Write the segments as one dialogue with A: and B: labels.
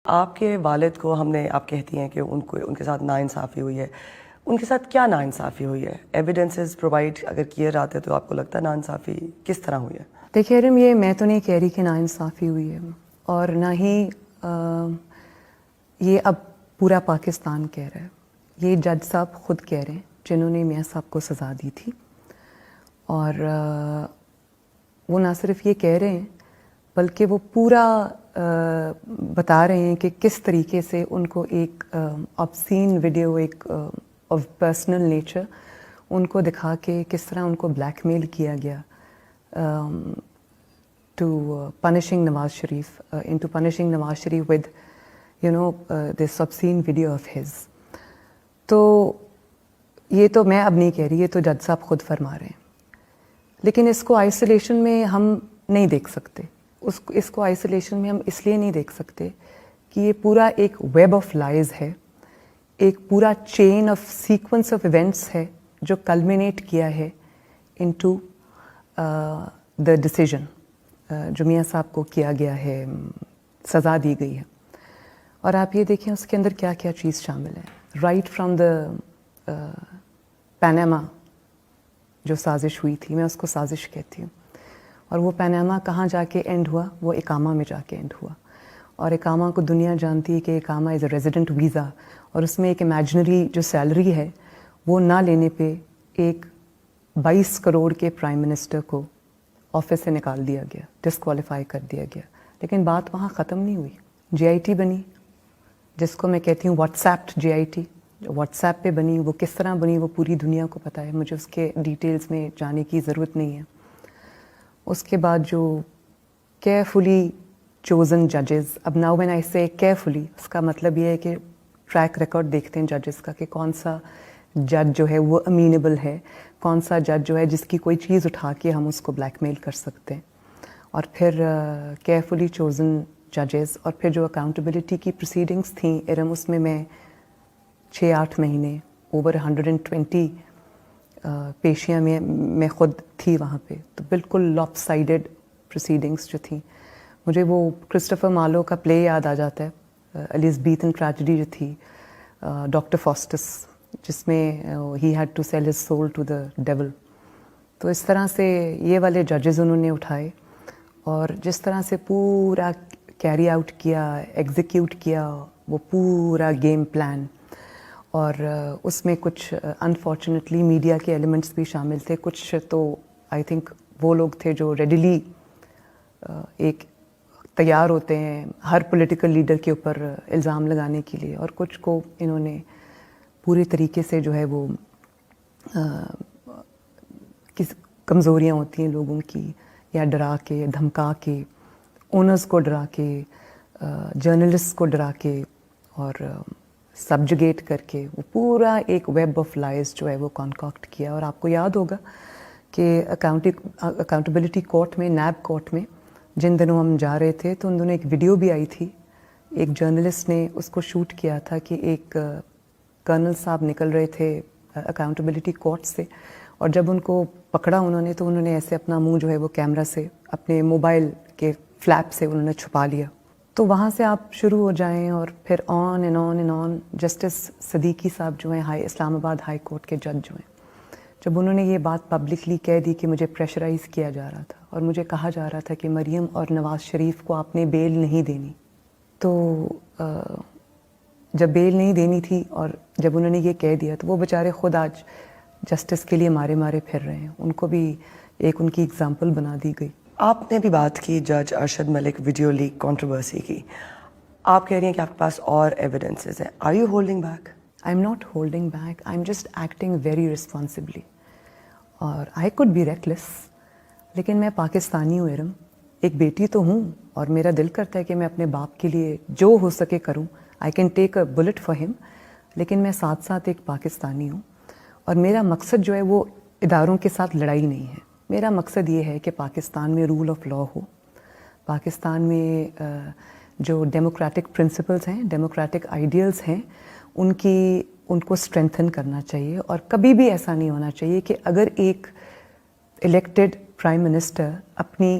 A: آپ کے والد کو آپ کہتی ہیں کہ ان کے ساتھ ناانصافی ہوئی ہے. ان کے ساتھ کیا ناانصافی ہوئی ہے؟ ایویڈنسز پرووائڈ اگر کیے جاتے تو آپ کو لگتا ہے ناانصافی کس طرح ہوئی ہے؟
B: دیکھیے ارم، یہ میں تو نہیں کہہ رہی کہ ناانصافی ہوئی ہے، اور نہ ہی یہ اب پورا پاکستان کہہ رہا ہے. یہ جج صاحب خود کہہ رہے ہیں جنہوں نے میاں صاحب کو سزا دی تھی، اور وہ نہ صرف یہ کہہ رہے ہیں بلکہ وہ پورا بتا رہے ہیں کہ کس طریقے سے ان کو ایک آبسین ویڈیو، ایک آف پرسنل نیچر ان کو دکھا کے کس طرح ان کو بلیک میل کیا گیا to punishing Nawaz Sharif, into punishing Nawaz Sharif with, this obscene video of his. تو یہ تو میں اب نہیں کہہ رہی، یہ تو جج صاحب خود فرما رہے ہیں. لیکن اس کو آئسولیشن میں ہم نہیں دیکھ سکتے. اس کو آئسولیشن میں ہم اس لیے نہیں دیکھ سکتے کہ یہ پورا ایک ویب آف لائز ہے، ایک پورا chain of sequence of events ہے جو کلمینیٹ کیا ہے انٹو دا ڈیسیژن جو میاں صاحب کو کیا گیا ہے، سزا دی گئی ہے. اور آپ یہ دیکھیں اس کے اندر کیا کیا چیز شامل ہے. رائٹ فرام دا پیناما جو سازش ہوئی تھی، میں اس کو سازش کہتی ہوں، اور وہ پیناما کہاں جا کے اینڈ ہوا؟ وہ اقامہ میں جا کے اینڈ ہوا. اور اقامہ کو دنیا جانتی ہے کہ اقامہ از اے ریزیڈنٹ ویزا، اور اس میں ایک امیجنری جو سیلری ہے وہ نہ لینے پہ ایک 22 کروڑ کے پرائم منسٹر کو آفس سے نکال دیا گیا، ڈسکوالیفائی کر دیا گیا. لیکن بات وہاں ختم نہیں ہوئی. جے آئی ٹی بنی، جس کو میں کہتی ہوں what's app J I T, what's app پہ بنی. وہ کس طرح بنی وہ پوری دنیا کو پتہ ہے، مجھے اس کے ڈیٹیلز میں جانے کی ضرورت نہیں ہے. اس کے بعد جو کیئرفلی چوزن ججز، اب ناؤ وین آئی سے کیئرفلی، اس کا مطلب یہ ہے کہ ٹریک ریکارڈ دیکھتے ہیں ججز کا کہ کون سا جج جو ہے وہ امینیبل ہے، کون سا جج جو ہے جس کی کوئی چیز اٹھا کے ہم اس کو بلیک میل کر سکتے ہیں. اور پھر کیئرفلی چوزن ججز، اور پھر جو اکاؤنٹیبلٹی کی پروسیڈنگس تھیں ارم، اس میں 6-8 مہینے اوور 120 پیشیاں میں خود تھی وہاں پہ. تو بالکل لاپ سائیڈڈ پروسیڈنگس جو تھیں. مجھے وہ کرسٹوفر مارلو کا پلے یاد آ جاتا ہے، ایلزبیتھن ٹریجڈی جو تھی، ڈاکٹر فاسٹس، جس میں he had to sell his soul to the devil. تو اس طرح سے یہ والے ججز انہوں نے اٹھائے، اور جس طرح سے پورا کیری آؤٹ کیا، ایگزیکیوٹ کیا وہ پورا گیم پلان. اور اس میں کچھ انفارچونیٹلی میڈیا کے ایلیمنٹس بھی شامل تھے. کچھ تو آئی تھنک وہ لوگ تھے جو ریڈیلی ایک تیار ہوتے ہیں ہر پولیٹیکل لیڈر کے اوپر الزام لگانے کے لیے، اور کچھ کو انہوں نے پورے طریقے سے جو ہے وہ کس کمزوریاں ہوتی ہیں لوگوں کی، یا ڈرا کے، دھمکا کے، اونرز کو ڈرا کے، جرنلسٹ کو ڈرا کے، اور سبجوگیٹ کر کے وہ پورا ایک ویب آف لائز جو ہے وہ کانکاکٹ کیا. اور آپ کو یاد ہوگا کہ اکاؤنٹیبلٹی کورٹ میں، نیب کورٹ میں جن دنوں ہم جا رہے تھے تو ان دنوں ایک ویڈیو بھی آئی تھی. ایک جرنلسٹ نے اس کو شوٹ کیا تھا کہ ایک کرنل صاحب نکل رہے تھے اکاؤنٹیبلٹی کورٹ سے، اور جب ان کو پکڑا انہوں نے تو انہوں نے ایسے اپنا منہ جو ہے وہ کیمرہ سے، اپنے موبائل کے فلیپ سے انہوں نے چھپا لیا. تو وہاں سے آپ شروع ہو جائیں، اور پھر on and on and on. Justice Siddiqui صاحب جو ہیں اسلام آباد ہائی کورٹ کے جج جو ہیں، جب انہوں نے یہ بات پبلکلی کہہ دی کہ مجھے پریشرائز کیا جا رہا تھا اور مجھے کہا جا رہا تھا کہ مریم اور نواز شریف کو آپ نے بیل نہیں دینی، تو جب بیل نہیں دینی تھی اور جب انہوں نے یہ کہہ دیا تو وہ بیچارے خود آج جسٹس کے لیے مارے مارے پھر رہے ہیں. ان کو بھی ایک ان کی ایگزامپل بنا دی گئی.
A: آپ نے بھی بات کی جج Arshad Malik video leak controversy کی. آپ کہہ رہی ہیں کہ آپ کے پاس اور ایویڈنسز ہیں. Are you holding back?
B: I am not holding back, I am just acting very responsibly. اور آئی کوڈ بی ریکلیس، لیکن میں پاکستانی ہوں ارم، ایک بیٹی تو ہوں، اور میرا دل کرتا ہے کہ میں اپنے باپ کے لیے جو ہو سکے کروں. I can take a Bullet for ہم، لیکن میں ساتھ ساتھ ایک پاکستانی ہوں. اور میرا مقصد جو ہے وہ اداروں کے ساتھ لڑائی نہیں ہے. میرا مقصد یہ ہے کہ پاکستان میں رول آف لا ہو، پاکستان میں جو ڈیموکریٹک پرنسپلز ہیں، ڈیموکریٹک آئیڈیلز ہیں، ان کو اسٹرینتھن کرنا چاہیے. اور کبھی بھی ایسا نہیں ہونا چاہیے کہ اگر ایک الیکٹڈ پرائم منسٹر اپنی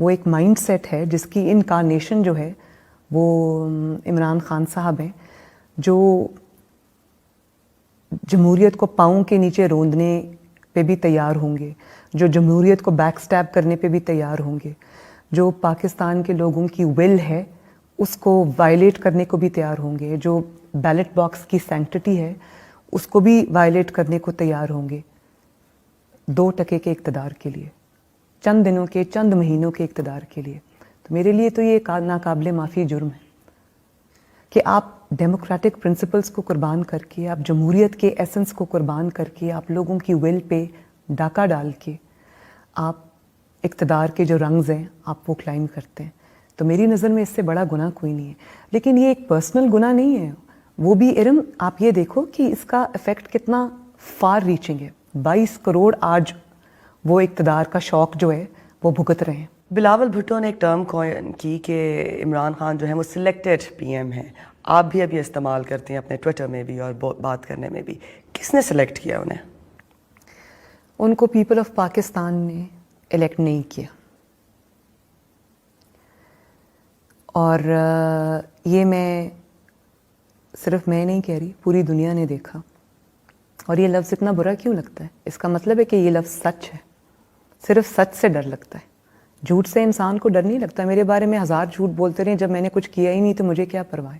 B: وہ ایک مائنڈ سیٹ ہے جس کی انکارنیشن جو ہے وہ عمران خان صاحب ہیں, جو جمہوریت کو پاؤں کے نیچے روندنے پہ بھی تیار ہوں گے, جو جمہوریت کو بیک سٹیپ کرنے پہ بھی تیار ہوں گے, جو پاکستان کے لوگوں کی ول ہے اس کو وائلیٹ کرنے کو بھی تیار ہوں گے, جو بیلٹ باکس کی سینکٹٹی ہے اس کو بھی وائلیٹ کرنے کو تیار ہوں گے 2% کے اقتدار کے لیے, چند دنوں کے, چند مہینوں کے اقتدار کے لیے. تو میرے لیے تو یہ ناقابل معافی جرم ہے کہ آپ ڈیموکریٹک پرنسپلز کو قربان کر کے, آپ جمہوریت کے ایسنس کو قربان کر کے, آپ لوگوں کی ول پہ ڈاکہ ڈال کے آپ اقتدار کے جو رنگز ہیں آپ وہ کلائم کرتے ہیں. تو میری نظر میں اس سے بڑا گناہ کوئی نہیں ہے. لیکن یہ ایک پرسنل گناہ نہیں ہے, وہ بھی ارم آپ یہ دیکھو کہ اس کا افیکٹ کتنا فار ریچنگ ہے. 22 کروڑ آج وہ اقتدار کا شوق جو ہے وہ بھگت رہے ہیں.
A: بلاول بھٹو نے ایک ٹرم کوائن کی کہ عمران خان جو ہے وہ سلیکٹڈ پی ایم ہیں. آپ بھی ابھی استعمال کرتے ہیں اپنے ٹویٹر میں بھی اور بات کرنے میں بھی. کس نے سلیکٹ کیا انہیں؟
B: ان کو پیپل آف پاکستان نے الیکٹ نہیں کیا, اور یہ میں صرف میں نہیں کہہ رہی, پوری دنیا نے دیکھا. اور یہ لفظ اتنا برا کیوں لگتا ہے؟ اس کا مطلب ہے کہ یہ لفظ سچ ہے. صرف سچ سے ڈر لگتا ہے, جھوٹ سے انسان کو ڈر نہیں لگتا. میرے بارے میں 1000 جھوٹ بولتے رہے, جب میں نے کچھ کیا ہی نہیں تو مجھے کیا پرواہ ہے.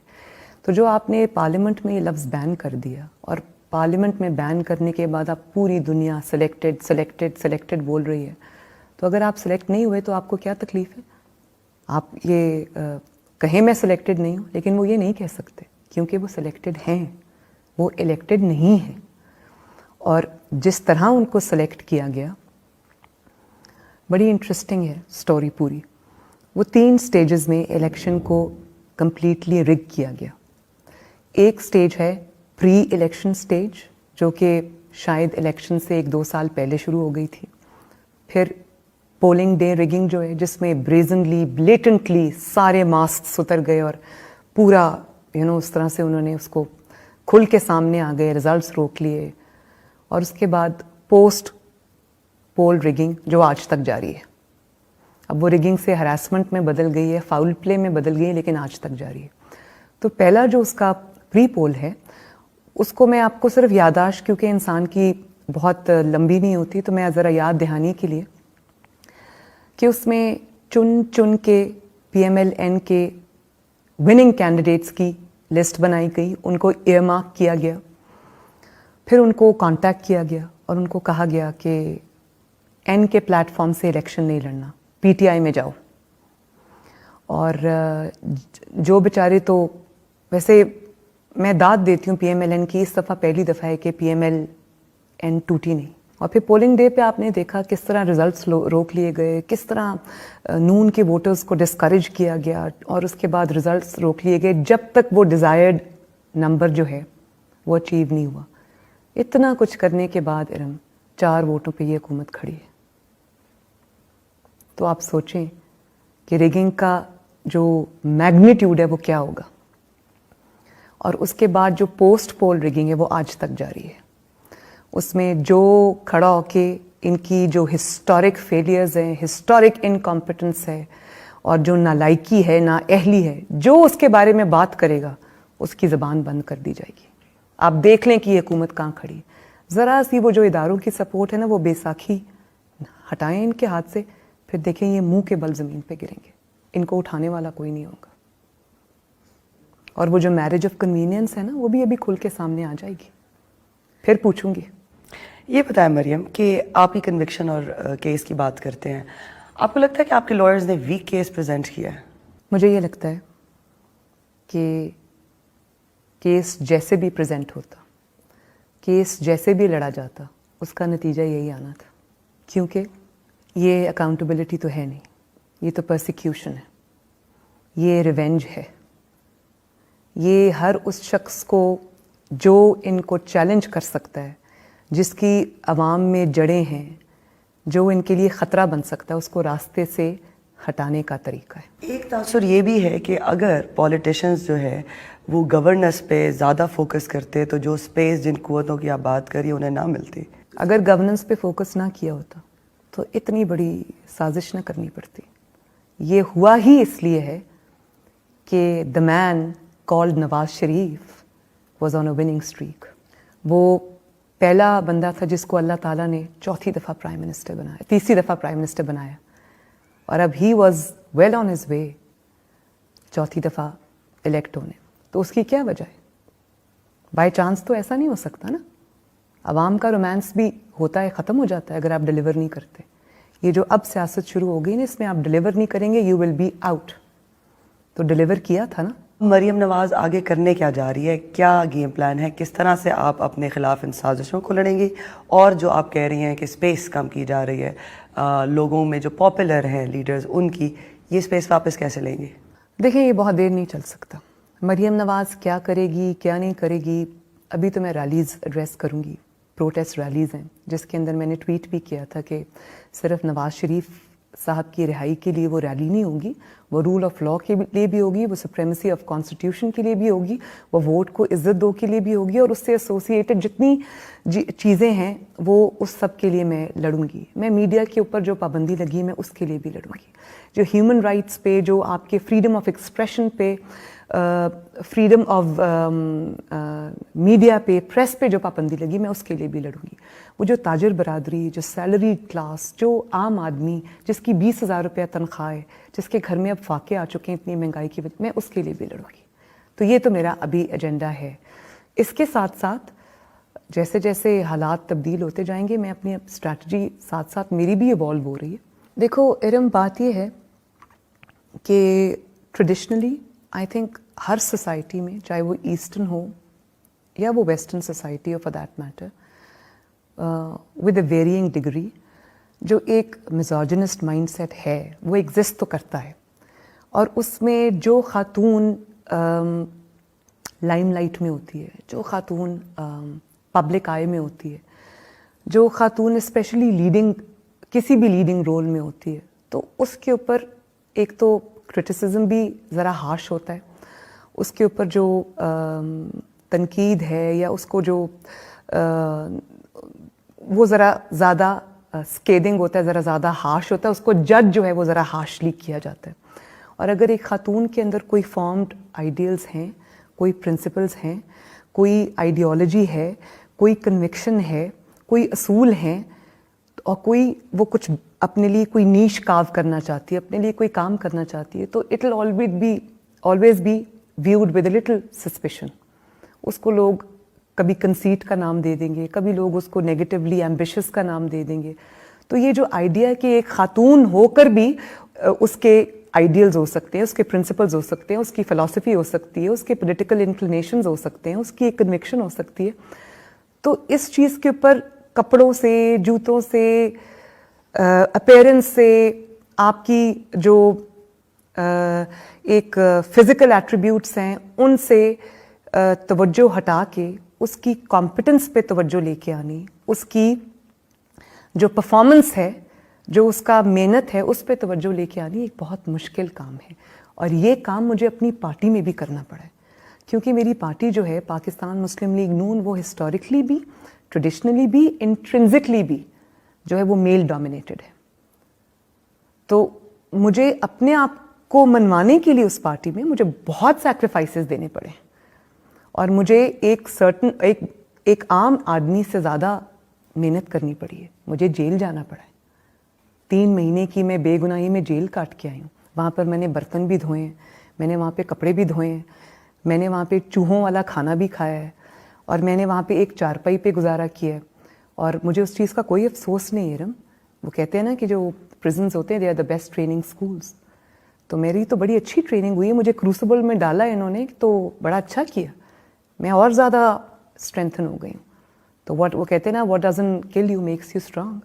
B: تو جو آپ نے پارلیمنٹ میں یہ لفظ بین کر دیا, اور پارلیمنٹ میں بین کرنے کے بعد آپ پوری دنیا سلیکٹڈ سلیکٹڈ سلیکٹڈ بول رہی ہے, تو اگر آپ سلیکٹ نہیں ہوئے تو آپ کو کیا تکلیف ہے؟ آپ یہ کہیں میں سلیکٹڈ نہیں ہوں, لیکن وہ یہ نہیں کہہ سکتے کیونکہ وہ سلیکٹڈ ہیں, وہ الیکٹڈ نہیں ہیں. اور جس طرح ان کو سلیکٹ کیا گیا, بڑی انٹرسٹنگ ہے سٹوری پوری. وہ 3 سٹیجز میں الیکشن کو کمپلیٹلی رگ کیا گیا. ایک سٹیج ہے پری الیکشن سٹیج, جو کہ شاید الیکشن سے 1-2 سال پہلے شروع ہو گئی تھی. پھر پولنگ ڈے رگنگ جو ہے, جس میں بریزنلی بلیٹنٹلی سارے ماسکس اتر گئے اور پورا اس طرح سے انہوں نے اس کو کھل کے سامنے آ گئے, رزلٹس روک لیے. اور اس کے بعد پوسٹ پول رگنگ جو آج تک جاری ہے. اب وہ رگنگ سے ہراسمنٹ میں بدل گئی ہے, فاؤل پلے میں بدل گئی ہے, لیکن آج تک جاری ہے. تو پہلا جو اس کا پری پول ہے, اس کو میں آپ کو صرف یادداشت, کیونکہ انسان کی بہت لمبی نہیں ہوتی, تو میں ذرا یاد دہانی کے لیے کہ اس میں چن کے پی ایم ایل این کے وننگ کینڈیڈیٹس کی لسٹ بنائی گئی, ان کو ایئر مارک کیا گیا. پھر ان کو کانٹیکٹ کیا گیا اور ان کو کہا گیا کہ این کے پلیٹ فارم سے الیکشن نہیں لڑنا, پی ٹی آئی میں جاؤ. اور جو بیچارے, تو ویسے میں داد دیتی ہوں پی ایم ایل این کی, اس دفعہ پہلی دفعہ ہے کہ پی ایم ایل این ٹوٹی نہیں. اور پھر پولنگ ڈے پہ آپ نے دیکھا کس طرح رزلٹس روک لیے گئے, کس طرح نون کے ووٹرز کو ڈسکریج کیا گیا, اور اس کے بعد رزلٹس روک لیے گئے جب تک وہ ڈیزائرڈ نمبر جو ہے وہ اچیو نہیں ہوا. اتنا کچھ کرنے کے بعد ارم 4 ووٹوں پہ یہ حکومت کھڑی ہے. تو آپ سوچیں کہ ریگنگ کا جو میگنیٹیوڈ ہے وہ کیا ہوگا. اور اس کے بعد جو پوسٹ پول ریگنگ ہے وہ آج تک جاری ہے. اس میں جو کھڑا ہو کے ان کی جو ہسٹورک فیلیئرز ہیں, ہسٹورک انکمپٹنس ہے, اور جو نالائکی ہے, نااہلی ہے, جو اس کے بارے میں بات کرے گا اس کی زبان بند کر دی جائے گی. آپ دیکھ لیں کہ یہ حکومت کہاں کھڑی ہے. ذرا سی وہ جو اداروں کی سپورٹ ہے نا, وہ بیساکھی ہٹائیں ان کے ہاتھ سے, پھر دیکھیں یہ منہ کے بل زمین پہ گریں گے. ان کو اٹھانے والا کوئی نہیں ہوگا. اور وہ جو میرج آف کنوینئنس ہے نا, وہ بھی ابھی کھل کے سامنے آ جائے گی, پھر پوچھوں گی.
A: یہ بتائیں مریم کہ آپ کی کنوکشن اور کیس کی بات کرتے ہیں, آپ کو لگتا ہے کہ آپ کے لائرز نے ویک کیس پریزنٹ کیا ہے؟
B: مجھے یہ لگتا ہے کہ کیس جیسے بھی پریزنٹ ہوتا, کیس جیسے بھی لڑا جاتا, اس کا نتیجہ یہی آنا تھا. کیونکہ یہ اکاؤنٹیبلٹی تو ہے نہیں, یہ تو پرسیکیوشن ہے, یہ ریونج ہے. یہ ہر اس شخص کو جو ان کو چیلنج کر سکتا ہے, جس کی عوام میں جڑیں ہیں, جو ان کے لیے خطرہ بن سکتا ہے, اس کو راستے سے ہٹانے کا طریقہ ہے.
A: ایک تاثر یہ بھی ہے کہ اگر پولیٹیشنز جو ہے وہ گورننس پہ زیادہ فوکس کرتے تو جو سپیس, جن قوتوں کی آپ بات کریے, انہیں نہ ملتی.
B: اگر گورننس پہ فوکس نہ کیا ہوتا تو اتنی بڑی سازش نہ کرنی پڑتی. یہ ہوا ہی اس لیے ہے کہ the man called Nawaz Sharif was on a winning streak. وہ پہلا بندہ تھا جس کو اللہ تعالیٰ نے چوتھی دفعہ پرائم منسٹر بنایا, تیسری دفعہ پرائم منسٹر بنایا, اور اب he was well on his way چوتھی دفعہ الیکٹ ہونے. تو اس کی کیا وجہ ہے؟ بائی چانس تو ایسا نہیں ہو سکتا نا. عوام کا رومانس بھی ہوتا ہے, ختم ہو جاتا ہے اگر آپ ڈلیور نہیں کرتے. یہ جو اب سیاست شروع ہو گئی نا, اس میں آپ ڈلیور نہیں کریں گے, یو ول بی آؤٹ. تو ڈلیور کیا تھا نا.
A: مریم نواز آگے کرنے کیا جا رہی ہے, کیا گیم پلان ہے, کس طرح سے آپ اپنے خلاف ان سازشوں کو لڑیں گی, اور جو آپ کہہ رہی ہیں کہ اسپیس کم کی جا رہی ہے لوگوں میں جو پاپولر ہیں لیڈرز ان کی, یہ اسپیس واپس کیسے لیں گے؟
B: دیکھیں یہ بہت دیر نہیں چل سکتا. مریم نواز کیا کرے گی کیا نہیں کرے گی, ابھی تو میں ریلیز ایڈریس کروں گی, پروٹیسٹ ریلیز ہیں, جس کے اندر میں نے ٹویٹ بھی کیا تھا کہ صرف نواز شریف صاحب کی رہائی کے لیے وہ ریلی نہیں ہوگی, وہ رول آف لاء کے لیے بھی ہوگی, وہ سپریمیسی آف کانسٹیٹیوشن کے لیے بھی ہوگی, وہ ووٹ کو عزت دو کے لیے بھی ہوگی, اور اس سے ایسوسیٹڈ جتنی چیزیں ہیں وہ اس سب کے لیے میں لڑوں گی. میں میڈیا کے اوپر جو پابندی لگی میں اس کے لیے بھی لڑوں گی. جو ہیومن رائٹس پہ, جو آپ کے فریڈم آف ایکسپریشن پہ, فریڈم آف میڈیا پہ, پریس پہ جو پابندی لگی میں اس کے لیے بھی لڑوں گی. وہ جو تاجر برادری, جو سیلری کلاس, جو عام آدمی جس کی 20,000 روپیہ تنخواہ ہے, جس کے گھر میں اب فاقے آ چکے ہیں اتنی مہنگائی کی وجہ, میں اس کے لیے بھی لڑوں گی. تو یہ تو میرا ابھی ایجنڈا ہے. اس کے ساتھ ساتھ جیسے جیسے حالات تبدیل ہوتے جائیں گے, میں اپنی اسٹریٹجی ساتھ ساتھ میری بھی ایوالو ہو رہی ہے. دیکھو ارم, بات یہ ہے کہ traditionally I think Hare society میں, چاہے وہ ایسٹرن ہو یا وہ western society who for that matter, with a varying degree, جو ایک میزوجنسٹ مائنڈ سیٹ ہے وہ ایگزسٹ تو کرتا ہے. اور اس میں جو خاتون لائم لائٹ میں ہوتی ہے, جو خاتون پبلک آئی میں ہوتی ہے, جو خاتون اسپیشلی لیڈنگ, کسی بھی لیڈنگ رول میں ہوتی ہے, تو اس کے اوپر ایک تو کرٹیسزم بھی ذرا ہارش ہوتا ہے. اس کے اوپر جو تنقید ہے یا اس کو جو وہ ذرا زیادہ اسکیدنگ ہوتا ہے, ذرا زیادہ ہارش ہوتا ہے, اس کو جج جو ہے وہ ذرا ہارشلی کیا جاتا ہے. اور اگر ایک خاتون کے اندر کوئی فارمڈ آئیڈیلز ہیں, کوئی پرنسپلز ہیں, کوئی آئیڈیالوجی ہے, کوئی کنوکشن ہے, کوئی اصول ہیں, اور کوئی وہ کچھ اپنے لیے کوئی نیش کاو کرنا چاہتی ہے, اپنے لیے کوئی کام کرنا چاہتی ہے, تو it will always be viewed with a little suspicion. اس کو لوگ کبھی کنسیٹ کا نام دے دیں گے, کبھی لوگ اس کو نیگیٹیولی ایمبیشس کا نام دے دیں گے. تو یہ جو آئیڈیا ہے کہ ایک خاتون ہو کر بھی اس کے آئیڈیلز ہو سکتے ہیں, اس کے پرنسپلز ہو سکتے ہیں, اس کی فلسفی ہو سکتی ہے, اس کے پولیٹیکل انکلینیشنز ہو سکتے ہیں, اس کی ایک کنوکشن ہو سکتی ہے, تو اس چیز کے اوپر کپڑوں سے, جوتوں سے, اپیرنس سے, آپ کی جو ایک فزیکل ایٹریبیوٹس ہیں ان سے توجہ ہٹا کے اس کی کمپٹنس پہ توجہ لے کے آنی, اس کی جو پرفارمنس ہے, جو اس کا محنت ہے, اس پہ توجہ لے کے آنی ایک بہت مشکل کام ہے. اور یہ کام مجھے اپنی پارٹی میں بھی کرنا پڑا ہے, کیونکہ میری پارٹی جو ہے پاکستان مسلم لیگ نون, وہ ہسٹوریکلی بھی, ٹریڈیشنلی بھی, انٹرنزکلی بھی جو ہے وہ میل ڈومینیٹڈ ہے. تو مجھے اپنے آپ کو منوانے کے لیے اس پارٹی میں مجھے بہت سیکریفائسز دینے پڑے, اور مجھے ایک عام آدمی سے زیادہ محنت کرنی پڑی ہے. مجھے جیل جانا پڑا ہے, 3 مہینے کی میں بے گناہی میں جیل کاٹ کے آئی ہوں. وہاں پر میں نے برتن بھی دھوئے ہیں, میں نے وہاں پہ کپڑے بھی دھوئے ہیں, میں نے وہاں پہ چوہوں والا کھانا بھی کھایا ہے, اور میں نے وہاں پہ ایک چارپائی پہ گزارا کیا ہے, اور مجھے اس چیز کا کوئی افسوس نہیں ہے. ارم, وہ کہتے ہیں نا کہ جو پرزنز ہوتے ہیں they are the best training schools. تو میری تو بڑی اچھی ٹریننگ ہوئی ہے, مجھے کروسیبل میں ڈالا ہے انہوں نے, تو بڑا اچھا کیا, میں اور زیادہ اسٹرینتھن ہو گئی ہوں. تو وہ کہتے ہیں نا واٹ ڈزنٹ کل یو میکس یو اسٹرانگ.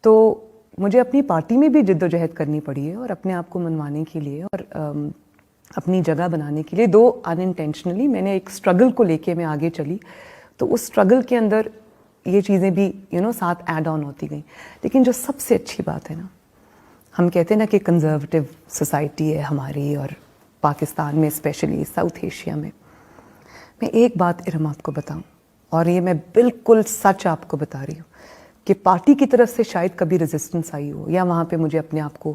B: تو مجھے اپنی پارٹی میں بھی جد و جہد کرنی پڑی ہے, اور اپنے آپ کو منوانے کے لیے اور اپنی جگہ بنانے کے لیے. دو ان انٹینشنلی میں نے ایک اسٹرگل کو لے کے میں آگے چلی, تو اس اسٹرگل کے اندر یہ چیزیں بھی ساتھ ایڈ آن ہوتی گئیں. لیکن جو سب سے اچھی بات ہے نا, ہم کہتے ہیں نا کہ کنزرویٹو سوسائٹی ہے ہماری, اور پاکستان میں اسپیشلی ساؤتھ ایشیا میں ایک بات ارم آپ کو بتاؤں, اور یہ میں بالکل سچ آپ کو بتا رہی ہوں, کہ پارٹی کی طرف سے شاید کبھی ریزسٹنس آئی ہو, یا وہاں پہ مجھے اپنے آپ کو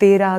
B: 13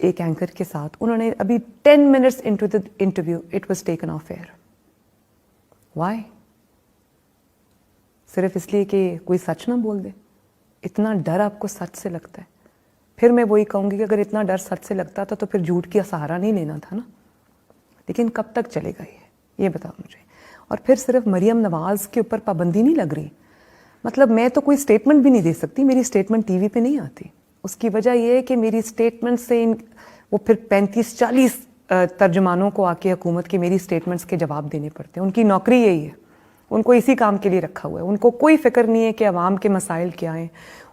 B: ایک اینکر کے ساتھ انہوں نے ابھی 10 minutes into the interview it was taken off air. Why? صرف اس لیے کہ کوئی سچ نہ بول دے. اتنا ڈر آپ کو سچ سے لگتا ہے. پھر میں وہی کہوں گی کہ اگر اتنا ڈر سچ سے لگتا تھا تو پھر جھوٹ کی سہارا نہیں لینا تھا نا. لیکن کب تک چلے گا یہ بتاؤ مجھے. اور پھر صرف مریم نواز کے اوپر پابندی نہیں لگ رہی. مطلب میں تو کوئی اسٹیٹمنٹ بھی نہیں دے سکتی, میری اسٹیٹمنٹ ٹی وی پہ نہیں آتی. اس کی وجہ یہ ہے کہ میری اسٹیٹمنٹ سے وہ پھر 35-40 ترجمانوں کو آ کے حکومت کے میری اسٹیٹمنٹس کے جواب دینے پڑتے ہیں. ان کی نوکری یہی ہے, ان کو اسی کام کے لیے رکھا ہوا ہے. ان کو کوئی فکر نہیں ہے کہ عوام کے مسائل کیا ہیں,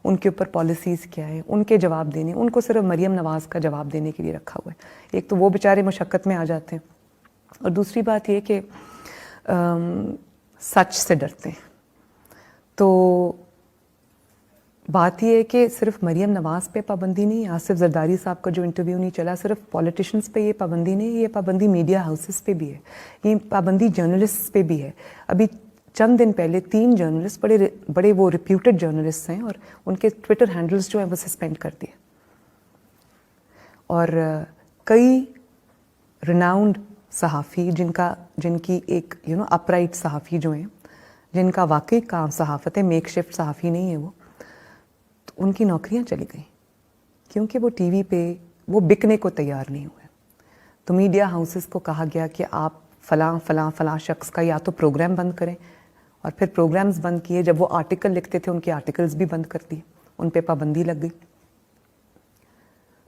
B: ان کے اوپر پالیسیز کیا ہیں, ان کے جواب دینے. ان کو صرف مریم نواز کا جواب دینے کے لیے رکھا ہوا ہے. ایک تو وہ بیچارے مشقت میں آ جاتے ہیں, اور دوسری بات یہ کہ سچ سے ڈرتے ہیں. تو بات یہ ہے کہ صرف مریم نواز پہ پابندی نہیں, آصف زرداری صاحب کا جو انٹرویو نہیں چلا, صرف پولیٹیشنز پہ یہ پابندی نہیں, یہ پابندی میڈیا ہاؤسز پہ بھی ہے, یہ پابندی جرنلسٹ پہ بھی ہے. ابھی چند دن پہلے 3 جرنلسٹ بڑے وہ ریپیوٹڈ جرنلسٹ ہیں, اور ان کے ٹویٹر ہینڈلز جو ہیں وہ سسپینڈ کر دیے. اور کئی ریناؤنڈ صحافی جن کی ایک اپرائٹ صحافی جو ہیں, جن کا واقعی کام صحافت ہے, میک شفٹ صحافی نہیں ہے وہ, تو ان کی نوکریاں چلی گئیں کیونکہ وہ ٹی وی پہ وہ بکنے کو تیار نہیں ہوئے. تو میڈیا ہاؤسز کو کہا گیا کہ آپ فلاں فلاں فلاں شخص کا یا تو پروگرام بند کریں, اور پھر پروگرامز بند کیے. جب وہ آرٹیکل لکھتے تھے ان کے آرٹیکلز بھی بند کر دیے, ان پہ پابندی لگ گئی.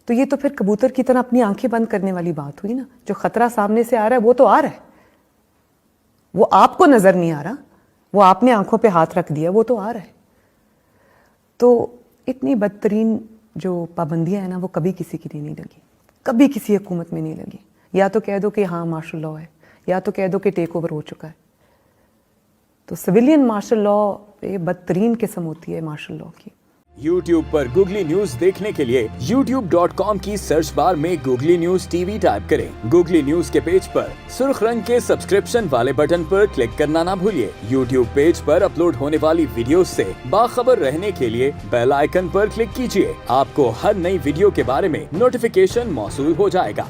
B: تو یہ تو پھر کبوتر کی طرح اپنی آنکھیں بند کرنے والی بات ہوئی نا. جو خطرہ سامنے سے آ رہا ہے وہ تو آ رہا ہے, وہ آپ کو نظر نہیں آ رہا, وہ آپ نے آنکھوں پہ ہاتھ رکھ دیا, وہ تو آ رہا ہے. تو اتنی بدترین جو پابندیاں ہیں نا وہ کبھی کسی کی نہیں لگی, کبھی کسی حکومت میں نہیں لگی. یا تو کہہ دو کہ ہاں مارشل لاء ہے, یا تو کہہ دو کہ ٹیک اوور ہو چکا ہے. تو سویلین مارشل لاء یہ بدترین قسم ہوتی ہے مارشل لاء کی.
C: YouTube پر گوگلی نیوز دیکھنے کے لیے youtube.com کی سرچ بار میں googly news T V type کریں. گوگلی نیوز کے پیج پر سرخ رنگ کے سبسکرپشن والے بٹن پر کلک کرنا نہ بھولیے. YouTube پیج پر اپلوڈ ہونے والی ویڈیوز سے باخبر رہنے کے لیے بیل آئیکن پر کلک کیجیے. آپ کو ہر نئی ویڈیو کے بارے میں نوٹیفیکیشن موصول ہو جائے گا.